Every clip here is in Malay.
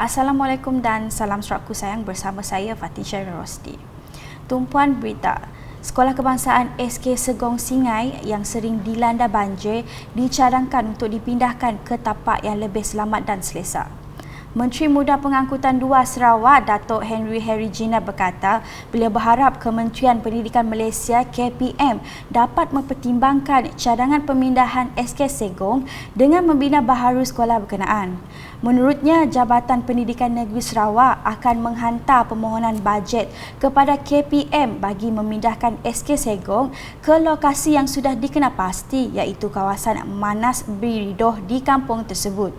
Assalamualaikum dan salam serakku sayang, bersama saya Fatin Syaril Rosdi. Tumpuan berita, Sekolah Kebangsaan SK Segong Singai yang sering dilanda banjir dicadangkan untuk dipindahkan ke tapak yang lebih selamat dan selesa. Menteri Muda Pengangkutan 2 Sarawak, Datuk Henry Jina berkata, beliau berharap Kementerian Pendidikan Malaysia KPM dapat mempertimbangkan cadangan pemindahan SK Segong dengan membina baharu sekolah berkenaan. Menurutnya, Jabatan Pendidikan Negeri Sarawak akan menghantar permohonan bajet kepada KPM bagi memindahkan SK Segong ke lokasi yang sudah dikenal pasti, iaitu kawasan Manas Biridoh di kampung tersebut.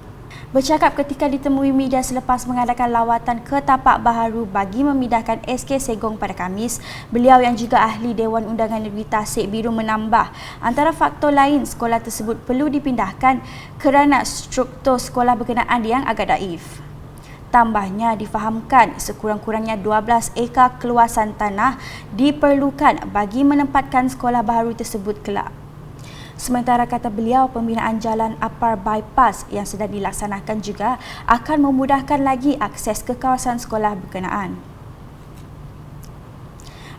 Bercakap ketika ditemui media selepas mengadakan lawatan ke tapak baharu bagi memindahkan SK Segong pada Khamis, beliau yang juga ahli Dewan Undangan Negeri Tasik Biru menambah antara faktor lain sekolah tersebut perlu dipindahkan kerana struktur sekolah berkenaan yang agak daif. Tambahnya, difahamkan sekurang-kurangnya 12 ekar keluasan tanah diperlukan bagi menempatkan sekolah baharu tersebut kelak. Sementara kata beliau, pembinaan jalan Upper Bypass yang sedang dilaksanakan juga akan memudahkan lagi akses ke kawasan sekolah berkenaan.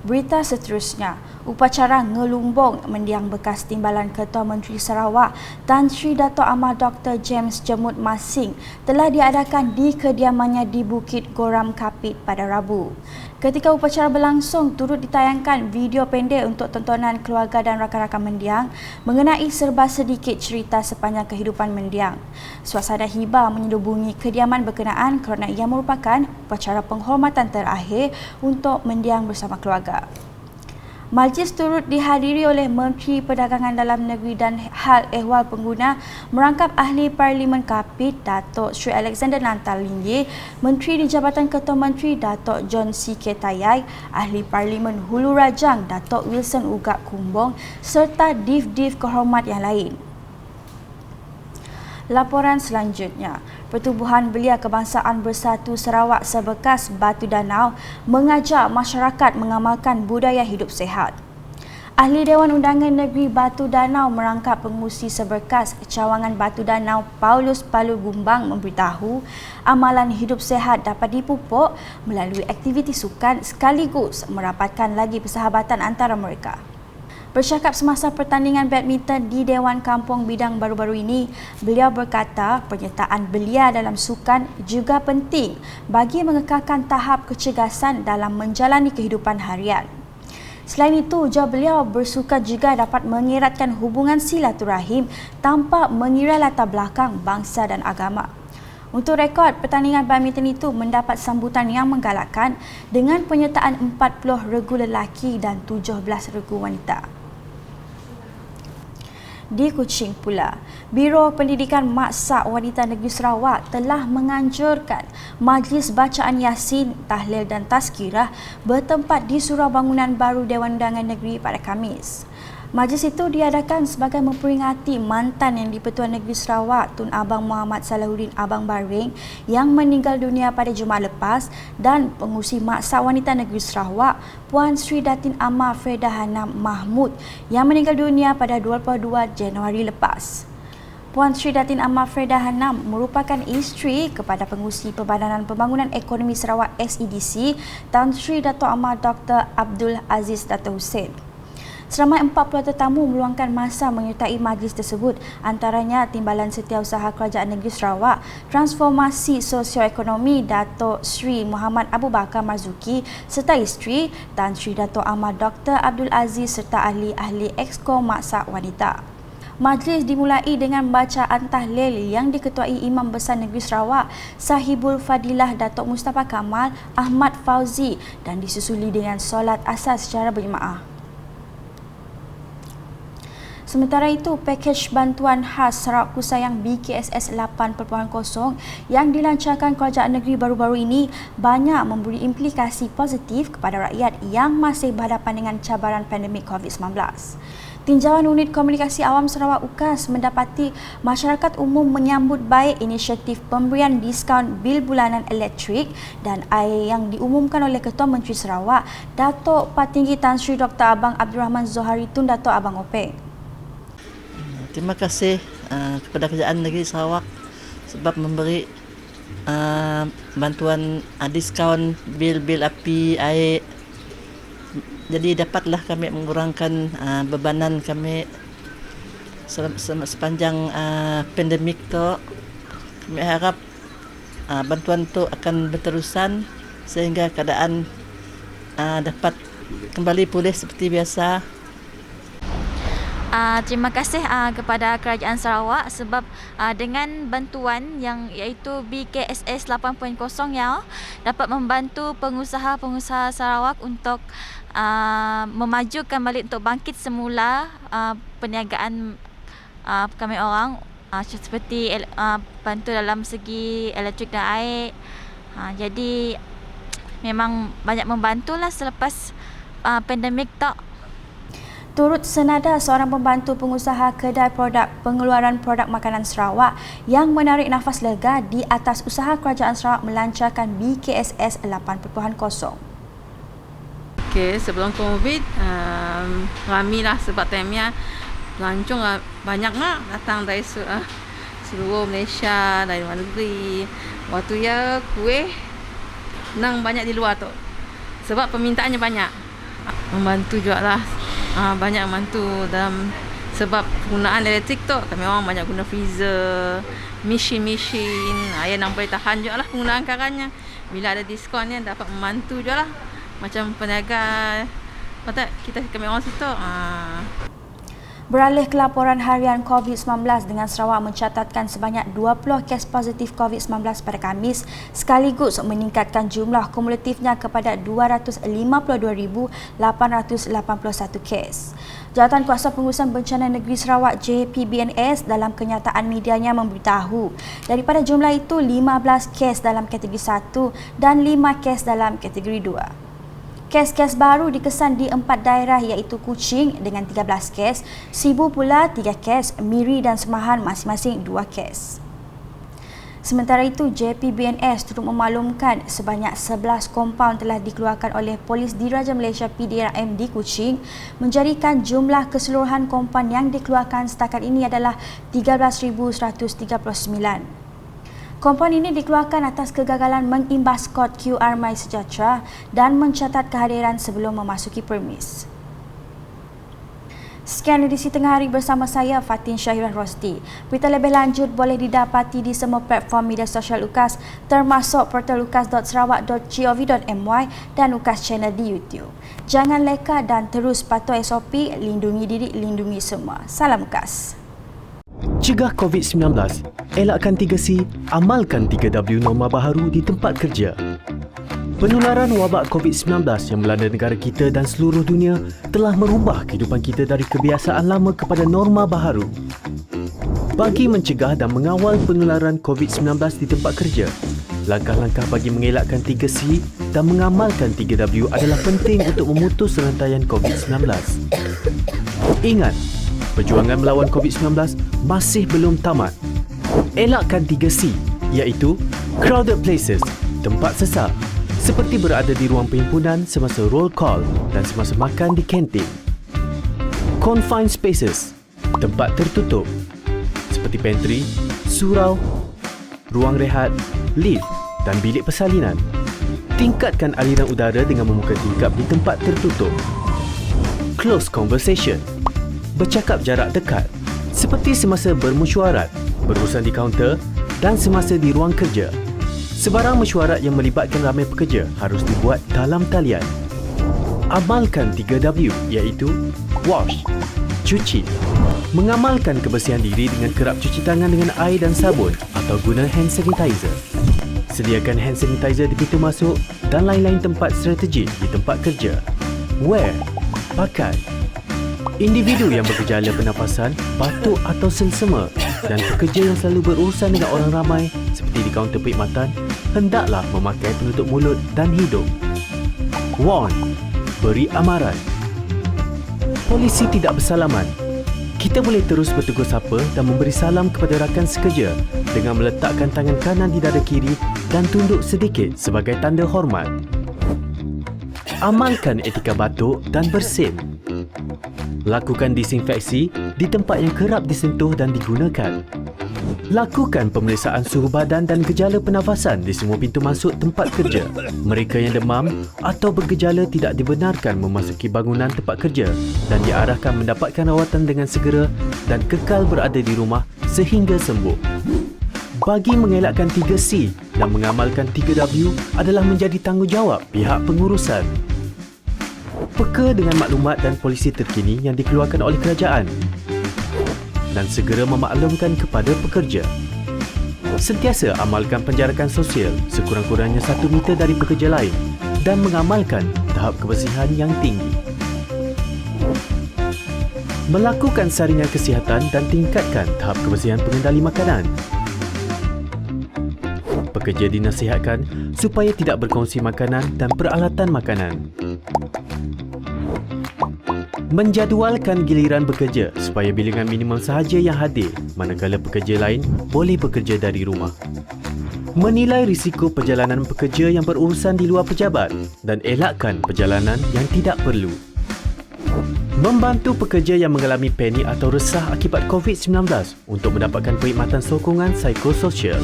Berita seterusnya, upacara ngelumbung mendiang bekas Timbalan Ketua Menteri Sarawak Tan Sri Dato' Amar Dr. James Jemut Masing telah diadakan di kediamannya di Bukit Goram Kapit pada Rabu. Ketika upacara berlangsung, turut ditayangkan video pendek untuk tontonan keluarga dan rakan-rakan mendiang mengenai serba sedikit cerita sepanjang kehidupan mendiang. Suasana hibah menyelubungi kediaman berkenaan kerana ia merupakan upacara penghormatan terakhir untuk mendiang bersama keluarga. Majlis turut dihadiri oleh Menteri Perdagangan Dalam Negeri dan Hal Ehwal Pengguna, merangkap Ahli Parlimen Kapit Datuk Sri Alexander Nantal Lingye, Menteri di Jabatan Ketua Menteri Datuk John C. Ketayai, Ahli Parlimen Hulu Rajang Datuk Wilson Ugak Kumbong serta div-div kehormat yang lain. Laporan selanjutnya, Pertubuhan Belia Kebangsaan Bersatu Sarawak sebekas Batu Danau mengajak masyarakat mengamalkan budaya hidup sehat. Ahli Dewan Undangan Negeri Batu Danau merangkap pengurusi seberkas Cawangan Batu Danau Paulus Palu Gumbang memberitahu amalan hidup sehat dapat dipupuk melalui aktiviti sukan sekaligus merapatkan lagi persahabatan antara mereka. Bercakap semasa pertandingan badminton di Dewan Kampung Bidang baru-baru ini, beliau berkata penyertaan belia dalam sukan juga penting bagi mengekalkan tahap kecergasan dalam menjalani kehidupan harian. Selain itu, ujar beliau, bersukan juga dapat mengeratkan hubungan silaturahim tanpa mengira latar belakang bangsa dan agama. Untuk rekod, pertandingan badminton itu mendapat sambutan yang menggalakkan dengan penyertaan 40 regu lelaki dan 17 regu wanita. Di Kuching pula, Biro Pendidikan Maksa Wanita Negeri Sarawak telah menganjurkan majlis bacaan Yasin, Tahlil dan Tazkirah bertempat di Surau Bangunan Baru Dewan Undangan Negeri pada Khamis. Majlis itu diadakan sebagai memperingati mantan Yang di-Pertuan Negeri Sarawak Tun Abang Muhammad Salahuddin Abang Baring yang meninggal dunia pada Jumaat lepas dan pengurusi Maksa Wanita Negeri Sarawak Puan Sri Datin Amar Freda Hanam Mahmud yang meninggal dunia pada 22 Januari lepas. Puan Sri Datin Amar Freda Hanam merupakan isteri kepada pengurusi Perbadanan Pembangunan Ekonomi Sarawak SEDC Tan Sri Dato' Amar Dr. Abdul Aziz Dato' Hussein. Seramai 40 tetamu meluangkan masa menyertai majlis tersebut, antaranya Timbalan Setiausaha Kerajaan Negeri Sarawak, Transformasi Sosioekonomi Datuk Sri Muhammad Abu Bakar Marzuki serta isteri Tan Sri Dato' Amar Dr. Abdul Aziz serta ahli-ahli Exco Maksa Wanita. Majlis dimulai dengan bacaan tahlil yang diketuai Imam Besar Negeri Sarawak Sahibul Fadilah Datuk Mustafa Kamal Ahmad Fauzi dan disusuli dengan solat asar secara berjemaah. Sementara itu, pakej bantuan khas Sarawak Kusayang BKSS 8.0 yang dilancarkan Kerajaan Negeri baru-baru ini banyak memberi implikasi positif kepada rakyat yang masih berhadapan dengan cabaran pandemik COVID-19. Tinjauan Unit Komunikasi Awam Sarawak UKAS mendapati masyarakat umum menyambut baik inisiatif pemberian diskaun bil bulanan elektrik dan air yang diumumkan oleh Ketua Menteri Sarawak, Datuk Patinggi Tan Sri Dr. Abang Abdul Rahman Zohari Tun Datuk Abang Openg. Terima kasih kepada Kerajaan Negeri Sarawak sebab memberi bantuan diskaun bil api, air. Jadi dapatlah kami mengurangkan bebanan kami sepanjang pandemik tu. Kami harap bantuan tu akan berterusan sehingga keadaan dapat kembali pulih seperti biasa. Terima kasih kepada Kerajaan Sarawak sebab dengan bantuan yang iaitu BKSS 8.0 yang dapat membantu pengusaha-pengusaha Sarawak untuk memajukan balik untuk bangkit semula perniagaan kami orang seperti bantu dalam segi elektrik dan air. Jadi memang banyak membantulah selepas pandemik tak. Turut senada seorang pembantu pengusaha kedai produk pengeluaran produk makanan Sarawak yang menarik nafas lega di atas usaha Kerajaan Sarawak melancarkan BKSS 8.0. Okey, sebelum COVID, ramailah sebab timenya pelancong banyak datang dari seluruh Malaysia, dari luar negeri. Waktu ya kuih nang banyak di luar tu. Sebab permintaannya banyak. Membantu juga lah. Banyak membantu dalam sebab penggunaan elektrik tu. Kami orang banyak guna freezer, mesin. Yang nak boleh tahan juga lah penggunaan karannya. Bila ada diskonnya dapat membantu juga lah. Macam peniaga kami orang situ. Beralih ke laporan harian COVID-19 dengan Sarawak mencatatkan sebanyak 20 kes positif COVID-19 pada Khamis sekaligus meningkatkan jumlah kumulatifnya kepada 252,881 kes. Jawatan Kuasa Pengurusan Bencana Negeri Sarawak JPBNS dalam kenyataan medianya memberitahu daripada jumlah itu 15 kes dalam kategori 1 dan 5 kes dalam kategori 2. Kes-kes baru dikesan di 4 daerah iaitu Kuching dengan 13 kes, Sibu pula 3 kes, Miri dan Semahan masing-masing 2 kes. Sementara itu, JPBNS turut memaklumkan sebanyak 11 kompaun telah dikeluarkan oleh Polis Diraja Malaysia PDRM di Kuching, menjadikan jumlah keseluruhan kompaun yang dikeluarkan setakat ini adalah 13,139. Kompaun ini dikeluarkan atas kegagalan mengimbas kod QR MySejahtera dan mencatat kehadiran sebelum memasuki permis. Sekian edisi tengah hari bersama saya Fatin Syahirah Rosdi. Berita lebih lanjut boleh didapati di semua platform media sosial UKAS termasuk portal ukas.sarawak.gov.my dan UKAS Channel di YouTube. Jangan leka dan terus patuh SOP, lindungi diri, lindungi semua. Salam UKAS. Cegah COVID-19, elakkan 3C, amalkan 3W norma baharu di tempat kerja. Penularan wabak COVID-19 yang melanda negara kita dan seluruh dunia telah merubah kehidupan kita dari kebiasaan lama kepada norma baharu. Bagi mencegah dan mengawal penularan COVID-19 di tempat kerja, langkah-langkah bagi mengelakkan 3C dan mengamalkan 3W adalah penting untuk memutus rantaian COVID-19. Ingat, perjuangan melawan COVID-19 masih belum tamat. Elakkan 3C, iaitu crowded places, tempat sesak, seperti berada di ruang perhimpunan semasa roll call dan semasa makan di kantin. Confined spaces, tempat tertutup, seperti pantry, surau, ruang rehat, lift dan bilik persalinan. Tingkatkan aliran udara dengan membuka tingkap di tempat tertutup. Close conversation, bercakap jarak dekat, seperti semasa bermesyuarat, berurusan di kaunter dan semasa di ruang kerja. Sebarang mesyuarat yang melibatkan ramai pekerja harus dibuat dalam talian. Amalkan 3W iaitu wash, cuci. Mengamalkan kebersihan diri dengan kerap cuci tangan dengan air dan sabun atau guna hand sanitizer. Sediakan hand sanitizer di pintu masuk dan lain-lain tempat strategik di tempat kerja. Wear, pakai. Individu yang bergejala pernafasan, batuk atau selsema dan pekerja yang selalu berurusan dengan orang ramai seperti di kaunter perkhidmatan hendaklah memakai penutup mulut dan hidung. Warn, beri amaran. Polisi tidak bersalaman. Kita boleh terus bertegur sapa dan memberi salam kepada rakan sekerja dengan meletakkan tangan kanan di dada kiri dan tunduk sedikit sebagai tanda hormat. Amalkan etika batuk dan bersin. Lakukan disinfeksi di tempat yang kerap disentuh dan digunakan. Lakukan pemeriksaan suhu badan dan gejala pernafasan di semua pintu masuk tempat kerja. Mereka yang demam atau bergejala tidak dibenarkan memasuki bangunan tempat kerja dan diarahkan mendapatkan rawatan dengan segera dan kekal berada di rumah sehingga sembuh. Bagi mengelakkan 3C dan mengamalkan 3W adalah menjadi tanggungjawab pihak pengurusan. Peka dengan maklumat dan polisi terkini yang dikeluarkan oleh kerajaan dan segera memaklumkan kepada pekerja. Sentiasa amalkan penjarakan sosial sekurang-kurangnya 1 meter dari pekerja lain dan mengamalkan tahap kebersihan yang tinggi. Melakukan saringan kesihatan dan tingkatkan tahap kebersihan pengendali makanan. Pekerja dinasihatkan supaya tidak berkongsi makanan dan peralatan makanan. Menjadualkan giliran bekerja supaya bilangan minimum sahaja yang hadir manakala pekerja lain boleh bekerja dari rumah. Menilai risiko perjalanan pekerja yang berurusan di luar pejabat dan elakkan perjalanan yang tidak perlu. Membantu pekerja yang mengalami panik atau resah akibat COVID-19 untuk mendapatkan perkhidmatan sokongan psikososial.